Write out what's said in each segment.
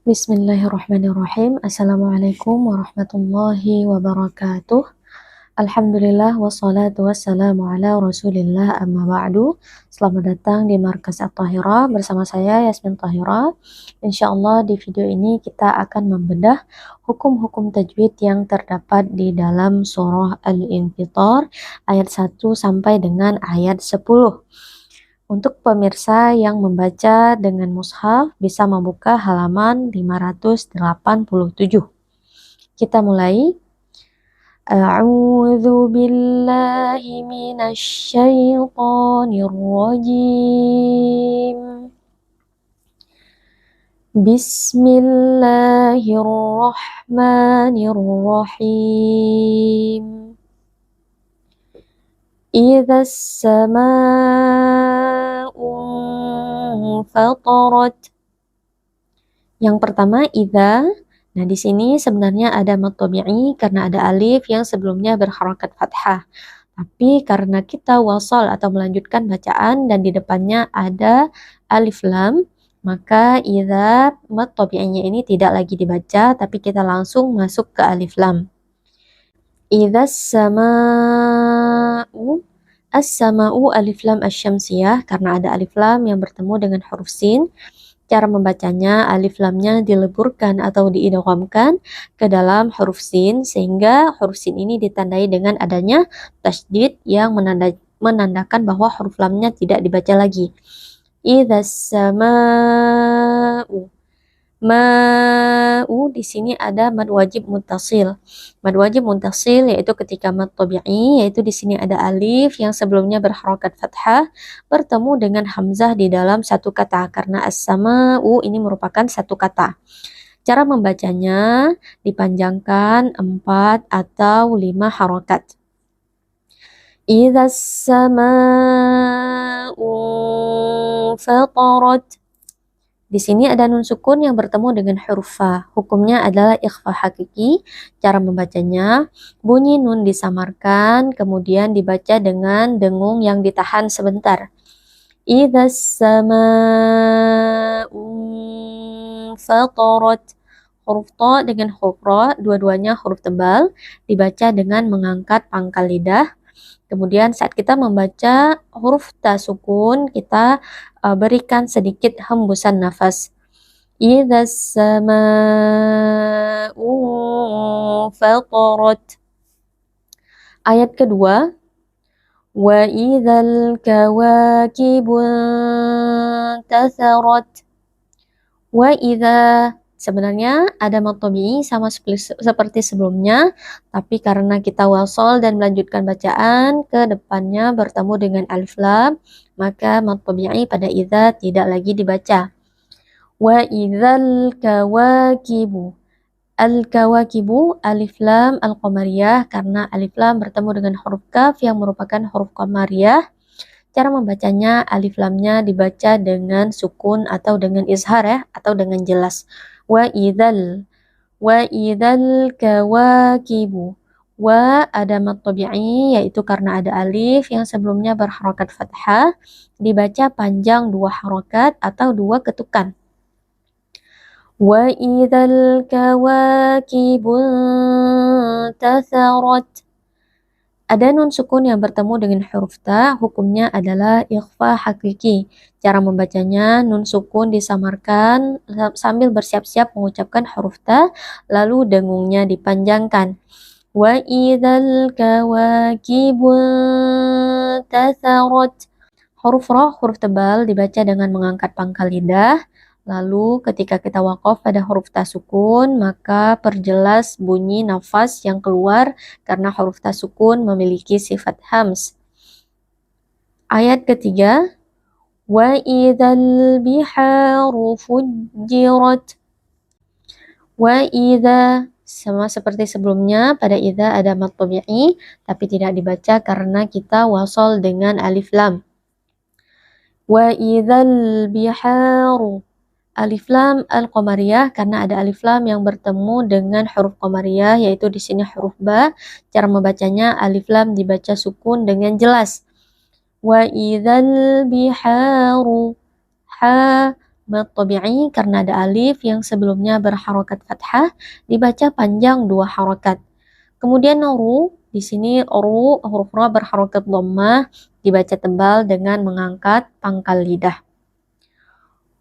Bismillahirrahmanirrahim. Assalamualaikum warahmatullahi wabarakatuh. Alhamdulillah wassalatu wassalamu ala rasulillah amma ba'du. Selamat datang di Markas At-Tahira bersama saya Yasmin Tahira. Insyaallah di video ini kita akan membedah hukum-hukum tajwid yang terdapat di dalam surah Al-Infitar ayat 1 sampai dengan ayat 10. Untuk pemirsa yang membaca dengan mushaf bisa membuka halaman 587. Kita mulai. A'udzu billahi minasy syaithanir rajim. Bismillahirrahmanirrahim. Idza as-samaa'u fatarat. Yang pertama idza. Nah, di sini sebenarnya ada mad tabi'i karena ada alif yang sebelumnya berharakat fathah. Tapi karena kita wasal atau melanjutkan bacaan dan di depannya ada alif lam, maka idza mad tabi'inya ini tidak lagi dibaca tapi kita langsung masuk ke alif lam. Idza as-samaa'u. As-sama'u alif lam asy-syamsiyah karena ada alif lam yang bertemu dengan huruf sin. Cara membacanya alif lamnya dileburkan atau diidghamkan ke dalam huruf sin sehingga huruf sin ini ditandai dengan adanya tasydid yang menandakan bahwa huruf lamnya tidak dibaca lagi. Idza as-sama'u. Ma'u di sini ada mad wajib muttasil. Mad wajib muttasil yaitu ketika mad tabi'i, yaitu di sini ada alif yang sebelumnya berharakat fathah bertemu dengan hamzah di dalam satu kata karena as-sama'u ini merupakan satu kata. Cara membacanya dipanjangkan 4 atau 5 harakat. Idza as-sama'u fatarat. Di sini ada nun sukun yang bertemu dengan huruf fa. Hukumnya adalah ikhfa hakiki. Cara membacanya, bunyi nun disamarkan, kemudian dibaca dengan dengung yang ditahan sebentar. Idza as-samaa'u fatarat. Huruf ta dengan huruf ra, dua-duanya huruf tebal, dibaca dengan mengangkat pangkal lidah. Kemudian saat kita membaca huruf ta sukun, kita berikan sedikit hembusan nafas. Idza as-samaa'u fatarat. Ayat kedua. Wa idzal kawakibu tatharat. Wa idza. Sebenarnya ada mad tabi'i sama seperti sebelumnya, tapi karena kita wasal dan melanjutkan bacaan, ke depannya bertemu dengan alif lam, maka mad tabi'i pada idza tidak lagi dibaca. Wa idzal kawakibu. Al-kawakibu alif lam al-qamariyah karena alif lam bertemu dengan huruf kaf yang merupakan huruf qamariyah. Cara membacanya alif lamnya dibaca dengan sukun atau dengan izhar ya, atau dengan jelas. Wa idzal kawakibu. Wa ada mad tabi'i yaitu karena ada alif yang sebelumnya berharakat fathah, dibaca panjang 2 harakat atau 2 ketukan. Wa idzal kawakibu tatharat. Ada nun sukun yang bertemu dengan huruf ta, hukumnya adalah ikhfa hakiki. Cara membacanya, nun sukun disamarkan sambil bersiap-siap mengucapkan huruf ta, lalu dengungnya dipanjangkan. Wa idzal kawakibu tatharat. Huruf ra, huruf tebal, dibaca dengan mengangkat pangkal lidah. Lalu ketika kita waqaf pada huruf ta sukun, maka perjelas bunyi nafas yang keluar karena huruf ta sukun memiliki sifat hams. Ayat ketiga. Wa idzal biharu fujjirat. Wa idza. Sama seperti sebelumnya, pada idza ada mad tabi'i tapi tidak dibaca karena kita wasal dengan alif lam. Wa idzal biharu. Alif lam al-qamariyah karena ada alif lam yang bertemu dengan huruf qamariyah yaitu di sini huruf ba. Cara membacanya alif lam dibaca sukun dengan jelas. Wa idzal biharu. Ha mad tabi'i karena ada alif yang sebelumnya berharokat fathah dibaca panjang 2 harokat. Kemudian ru, di sini ru huruf ra berharokat dhammah dibaca tebal dengan mengangkat pangkal lidah.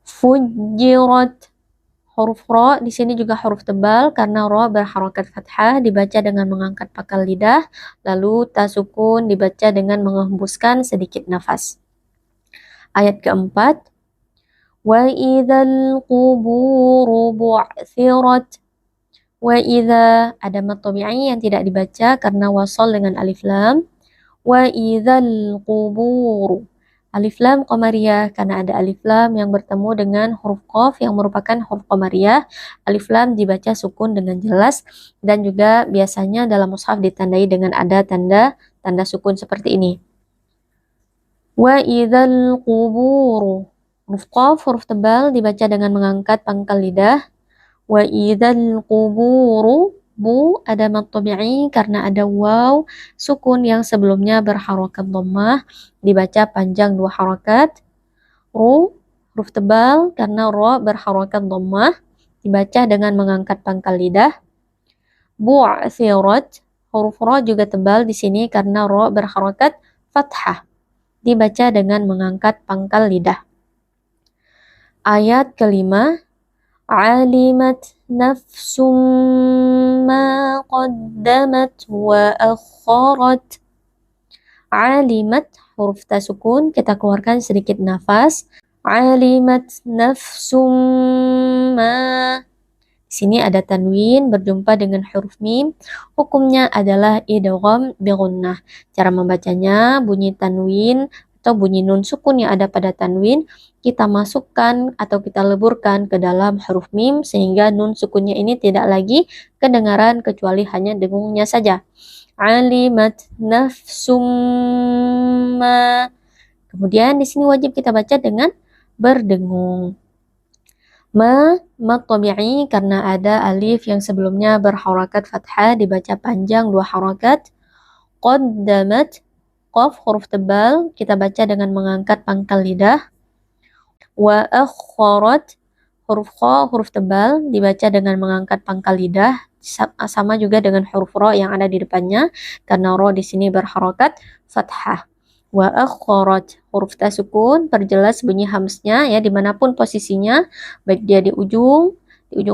Fujirat, huruf ra di sini juga huruf tebal karena ra berharokat fathah dibaca dengan mengangkat pangkal lidah, lalu ta sukun dibaca dengan menghembuskan sedikit nafas. Ayat keempat, wa idzal quburu bu'thirat. Wa idza ada mad tabi'i yang tidak dibaca karena wasal dengan alif lam. Wa idzal quburu, alif lam qamariyah karena ada alif lam yang bertemu dengan huruf qaf yang merupakan huruf qamariyah. Alif lam dibaca sukun dengan jelas dan juga biasanya dalam mushaf ditandai dengan ada tanda sukun seperti ini. Wa idzal quburu, huruf qaf huruf tebal dibaca dengan mengangkat pangkal lidah. Wa idzal quburu, bu ada mad tabi'i karena ada waw sukun yang sebelumnya berharokat dhammah dibaca panjang 2 harokat. Ru huruf tebal karena ra berharokat dhammah dibaca dengan mengangkat pangkal lidah. Bu'thirat, huruf ra juga tebal di sini karena ra berharokat fathah dibaca dengan mengangkat pangkal lidah. Ayat kelima, alimat nafsum ma qaddamat wa akharat. Alimat huruf ta sukun, kita keluarkan sedikit nafas. Alimat nafsum ma, di sini ada tanwin berjumpa dengan huruf mim. Hukumnya adalah idgham bi gunnah. Cara membacanya bunyi tanwin atau bunyi nun sukun yang ada pada tanwin kita masukkan atau kita leburkan ke dalam huruf mim sehingga nun sukunnya ini tidak lagi kedengaran kecuali hanya dengungnya saja. Alimat nafsum ma. Kemudian di sini wajib kita baca dengan berdengung. Mad tabi'i karena ada alif yang sebelumnya berharakat fathah dibaca panjang 2 harakat. Qaddamat, qaf huruf tebal kita baca dengan mengangkat pangkal lidah. Wa akharat, huruf kha huruf tebal dibaca dengan mengangkat pangkal lidah, sama juga dengan huruf ra yang ada di depannya karena ra di sini berharakat fathah. Wa akharat, huruf ta sukun perjelas bunyi hamznya ya dimanapun posisinya, baik dia di ujung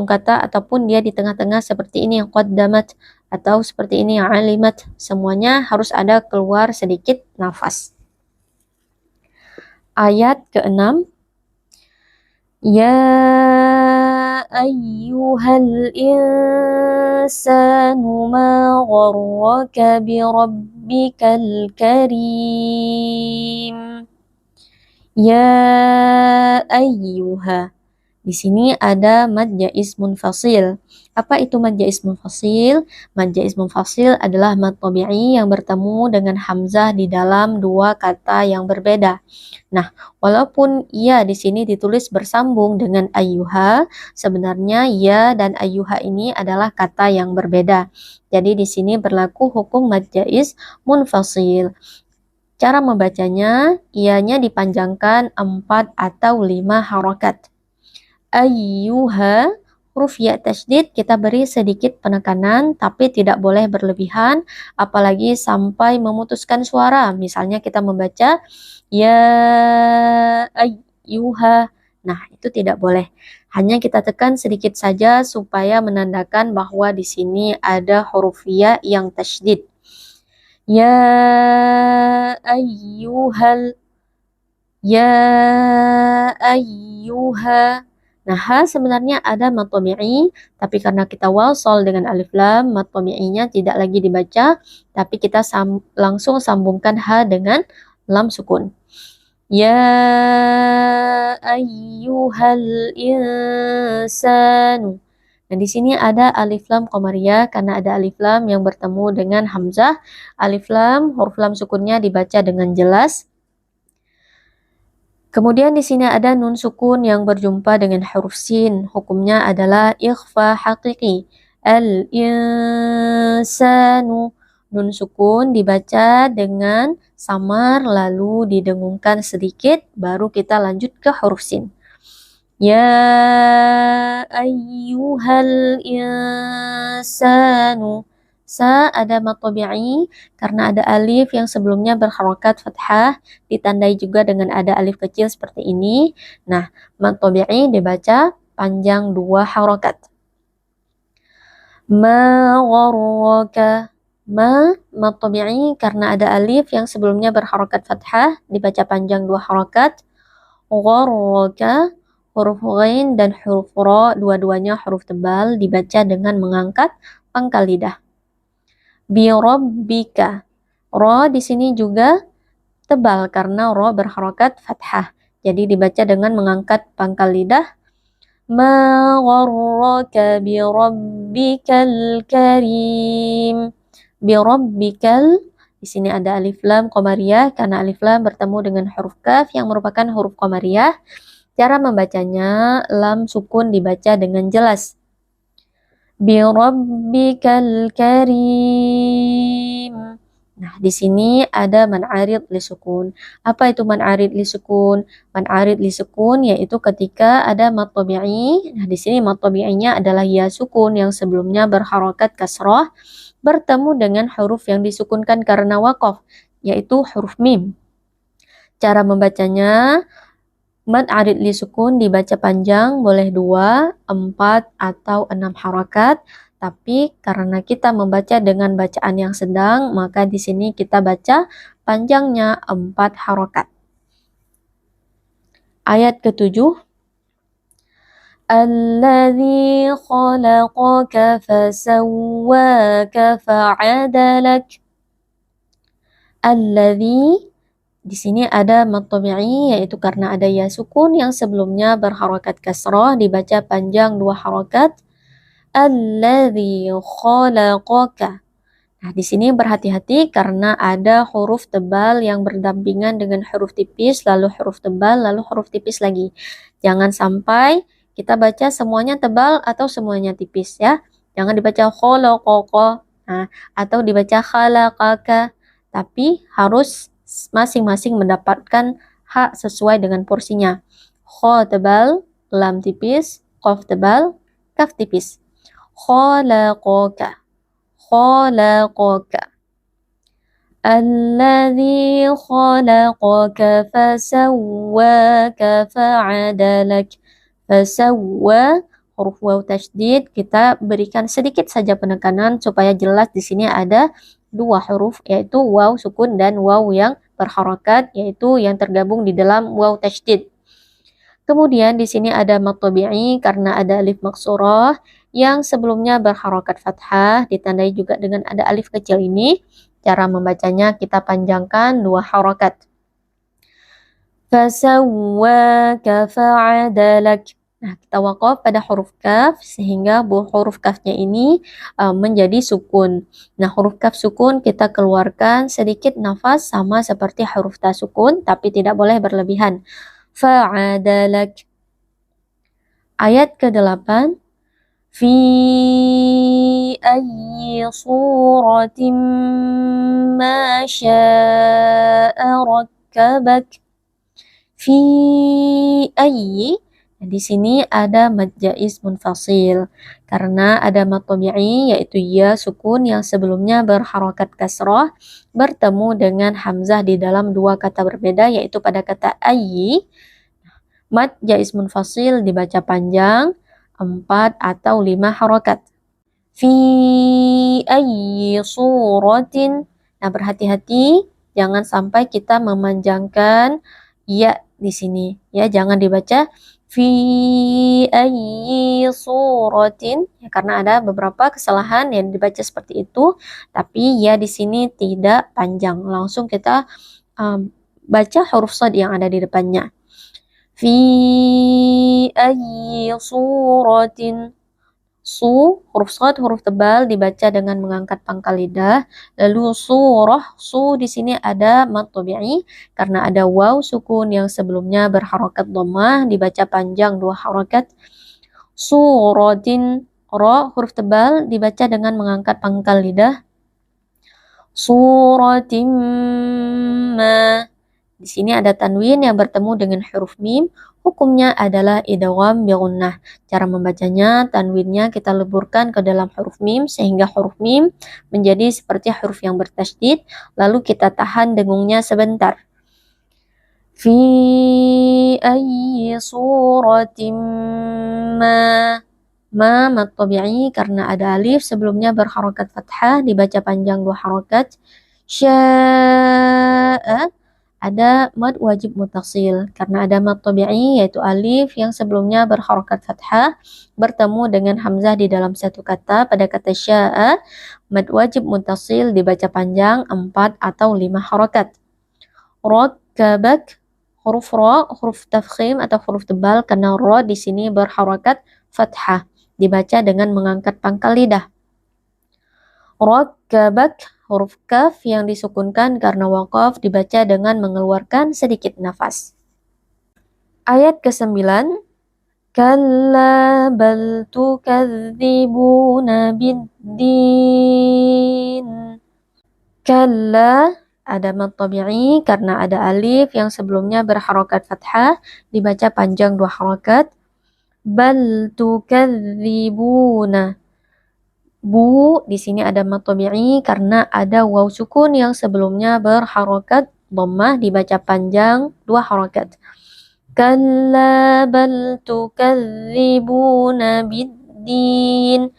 kata ataupun dia di tengah-tengah seperti ini yang qaddamat atau seperti ini yang alimat, semuanya harus ada keluar sedikit nafas. Ayat ke-6, ya ayyuhal insanu ma gharraka bi rabbikal karim. Ya ayyuha, di sini ada mad jaiz munfasil. Apa itu mad jaiz munfasil? Mad jaiz munfasil adalah mad tabi'i yang bertemu dengan hamzah di dalam 2 kata yang berbeda. Nah, walaupun ya di sini ditulis bersambung dengan ayyuha, sebenarnya ya dan ayyuha ini adalah kata yang berbeda. Jadi di sini berlaku hukum mad jaiz munfasil. Cara membacanya, ianya dipanjangkan 4 atau 5 harakat. Ayyuha, huruf ya tasydid kita beri sedikit penekanan tapi tidak boleh berlebihan apalagi sampai memutuskan suara. Misalnya kita membaca ya ayyuha. Nah, itu tidak boleh. Hanya kita tekan sedikit saja supaya menandakan bahwa di sini ada huruf ya yang tasydid. Ya ayyuhal, ya ayyuha. Nah, ha sebenarnya ada mad tabi'i, tapi karena kita wasal dengan alif lam, mad tabi'inya tidak lagi dibaca, tapi kita langsung sambungkan ha dengan lam sukun. Ya ayyuhal insanu. Nah, di sini ada alif lam qamariyah karena ada alif lam yang bertemu dengan hamzah. Alif lam, huruf lam sukunnya dibaca dengan jelas. Kemudian di sini ada nun sukun yang berjumpa dengan huruf sin. Hukumnya adalah ikhfa haqiqi. Al-insanu. Nun sukun dibaca dengan samar lalu didengungkan sedikit baru kita lanjut ke huruf sin. Ya ayyuhal insanu. Sa ada mad tabi'i karena ada alif yang sebelumnya berharokat fathah, ditandai juga dengan ada alif kecil seperti ini. Nah, mad tabi'i dibaca panjang 2 harokat. Ma gharraka. Mad tabi'i karena ada alif yang sebelumnya berharokat fathah, dibaca panjang 2 harokat. Gharraka, huruf ghain dan huruf ra, dua-duanya huruf tebal, dibaca dengan mengangkat pangkal lidah. Bi rabbika. Ra di sini juga tebal karena ra berharokat fathah. Jadi dibaca dengan mengangkat pangkal lidah. Ma gharraka bi rabbikal karim. Bi rabbikal, di sini ada alif lam qamariyah karena alif lam bertemu dengan huruf kaf yang merupakan huruf qamariyah. Cara membacanya, lam sukun dibaca dengan jelas. Bi rabbikal karim. Nah, di sini ada man'arid li sukun. Apa itu man'arid li sukun? Man'arid li sukun yaitu ketika ada mad tabi'i. Nah, di sini mad tabi'inya adalah ya sukun yang sebelumnya berharokat kasrah bertemu dengan huruf yang disukunkan karena waqaf, yaitu huruf mim. Cara membacanya, mad arid li sukun dibaca panjang, boleh 2, 4, atau 6 harakat. Tapi karena kita membaca dengan bacaan yang sedang, maka di sini kita baca panjangnya 4 harakat. Ayat ke-7. Alladzi khalaqaka fasawwaka fa'adalak. Alladzi, di sini ada mad tabi'i yaitu karena ada ya sukun yang sebelumnya berharokat kasrah, dibaca panjang 2 harokat. Alladzi khalaqaka. Nah, di sini berhati-hati karena ada huruf tebal yang berdampingan dengan huruf tipis, lalu huruf tebal, lalu huruf tipis lagi. Jangan sampai kita baca semuanya tebal atau semuanya tipis ya. Jangan dibaca khalaqaka, nah, atau dibaca khalaqaka. Tapi harus masing-masing mendapatkan hak sesuai dengan porsinya. Kha tebal, lam tipis, qaf tebal, kaf tipis. Khalaqaka, khalaqaka. Alladzi khalaqaka fasawwaka fa'adalak. Fasawwa, huruf waw tasydid kita berikan sedikit saja penekanan supaya jelas di sini ada 2 huruf yaitu waw sukun dan waw yang berharokat yaitu yang tergabung di dalam waw tasydid. Kemudian di sini ada mad tabi'i karena ada alif maksurah yang sebelumnya berharokat fathah, ditandai juga dengan ada alif kecil ini. Cara membacanya kita panjangkan 2 harokat. Fasawwaka fa'adalak. Nah, kita waqaf pada huruf kaf sehingga huruf kafnya ini menjadi sukun. Nah, huruf kaf sukun kita keluarkan sedikit nafas sama seperti huruf ta sukun tapi tidak boleh berlebihan. Fa'adalak. Ayat ke-8. Fi ayyi suratin ma sya'a rakkabak. Fi ayyi. Di sini ada mad jaiz munfasil karena ada mad tabi'i yaitu ya sukun yang sebelumnya berharokat kasrah bertemu dengan hamzah di dalam 2 kata berbeda yaitu pada kata ayyi. Mad jaiz munfasil dibaca panjang 4 atau 5 harokat. Fi ayyi suratin. Nah, berhati-hati jangan sampai kita memanjangkan ya di sini ya, jangan dibaca fi ayyi suratin ya, karena ada beberapa kesalahan yang dibaca seperti itu, tapi ya di sini tidak panjang, langsung kita baca huruf shad yang ada di depannya. Fi ayyi suratin. Su, huruf shad, huruf tebal dibaca dengan mengangkat pangkal lidah. Lalu surah, su di sini ada mad tabi'i karena ada waw sukun yang sebelumnya berharokat dhammah dibaca panjang 2 harokat. Suratin, ra huruf tebal dibaca dengan mengangkat pangkal lidah. Suratin ma. Di sini ada tanwin yang bertemu dengan huruf mim, hukumnya adalah idgham bi gunnah. Cara membacanya, tanwinnya kita leburkan ke dalam huruf mim sehingga huruf mim menjadi seperti huruf yang bertasydid, lalu kita tahan dengungnya sebentar. Fi ayyi suratin ma mad tabi'i karena ada alif sebelumnya berharokat fathah dibaca panjang 2 harokat. Sya'a ada mad wajib mutasil karena ada mad tabi'i yaitu alif yang sebelumnya berharokat fathah bertemu dengan hamzah di dalam satu kata pada kata sya'a, mad wajib mutasil dibaca panjang 4 atau 5 harokat. Rakkabak huruf ra, huruf tafkhim atau huruf tebal karena ra di sini berharokat fathah dibaca dengan mengangkat pangkal lidah. Rakkabak huruf kaf yang disukunkan karena waqaf dibaca dengan mengeluarkan sedikit nafas. Ayat ke-9, kalla bal tukadzibuna biddin. Kalla ada mad tabi'i karena ada alif yang sebelumnya berharokat fathah dibaca panjang 2 harokat. Bal tukadzibuna. Bu di sini ada mad tabi'i karena ada waw sukun yang sebelumnya berharokat dhammah dibaca panjang 2 harokat. Kalla bal tukadzibuna biddin.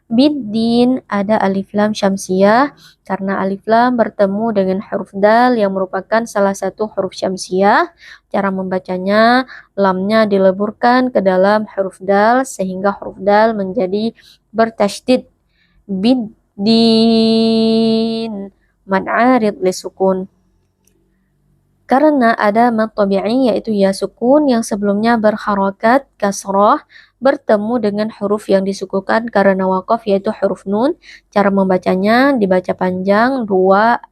Biddin ada alif lam syamsiyah karena alif lam bertemu dengan huruf dal yang merupakan salah satu huruf syamsiyah. Cara membacanya, lamnya dileburkan ke dalam huruf dal sehingga huruf dal menjadi bertasydid. Biddin mad arid lisukun. Karena ada mad tabi'i yaitu ya sukun yang sebelumnya berharokat kasrah bertemu dengan huruf yang disukukan karena waqaf yaitu huruf nun. Cara membacanya dibaca panjang 2, 4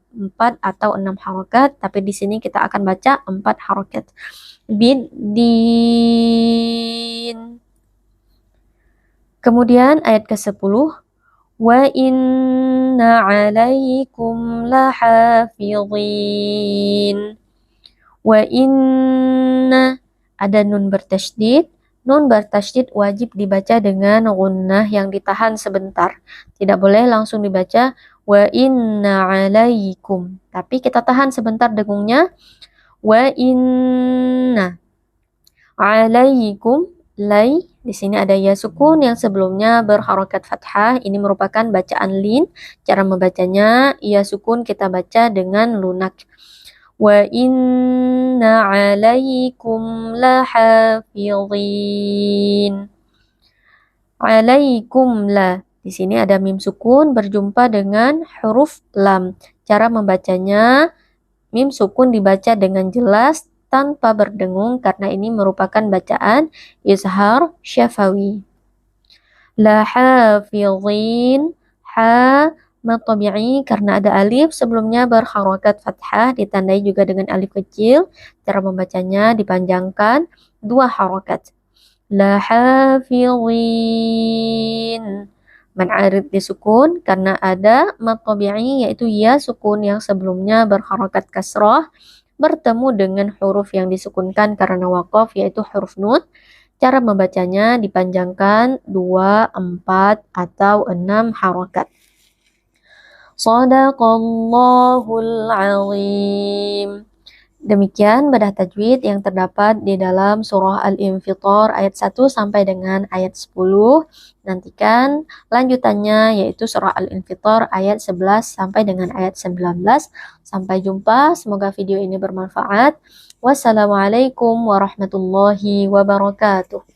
atau 6 harokat, tapi di sini kita akan baca 4 harokat. Biddin. Kemudian ayat ke-10, wa inna 'alaikum lahafidhin. Wa inna ada nun bertasydid. Nun bertasydid wajib dibaca dengan gunnah yang ditahan sebentar. Tidak boleh langsung dibaca wa inna 'alaikum. Tapi kita tahan sebentar dengungnya. Wa inna 'alaikum lai. Di sini ada ya sukun yang sebelumnya berharokat fathah. Ini merupakan bacaan lin. Cara membacanya ya sukun kita baca dengan lunak. Wa inna 'alaikum lahafidhin. 'Alaikum la. Di sini ada mim sukun berjumpa dengan huruf lam. Cara membacanya, mim sukun dibaca dengan jelas tanpa berdengung karena ini merupakan bacaan izhar syafawi. Lahafidhin, ha mad tabi'i karena ada alif sebelumnya berharokat fathah ditandai juga dengan alif kecil. Cara membacanya dipanjangkan 2 harokat. Lahafidhin. Man arid disukun karena ada mad tabi'i yaitu ya sukun yang sebelumnya berharokat kasrah bertemu dengan huruf yang disukunkan karena waqaf yaitu huruf nun. Cara membacanya dipanjangkan 2, 4 atau 6 harokat. Shadaqallahul azim. Demikian bedah tajwid yang terdapat di dalam surah Al-Infitor ayat 1 sampai dengan ayat 10. Nantikan lanjutannya yaitu surah Al-Infitor ayat 11 sampai dengan ayat 19. Sampai jumpa, semoga video ini bermanfaat. Wassalamualaikum warahmatullahi wabarakatuh.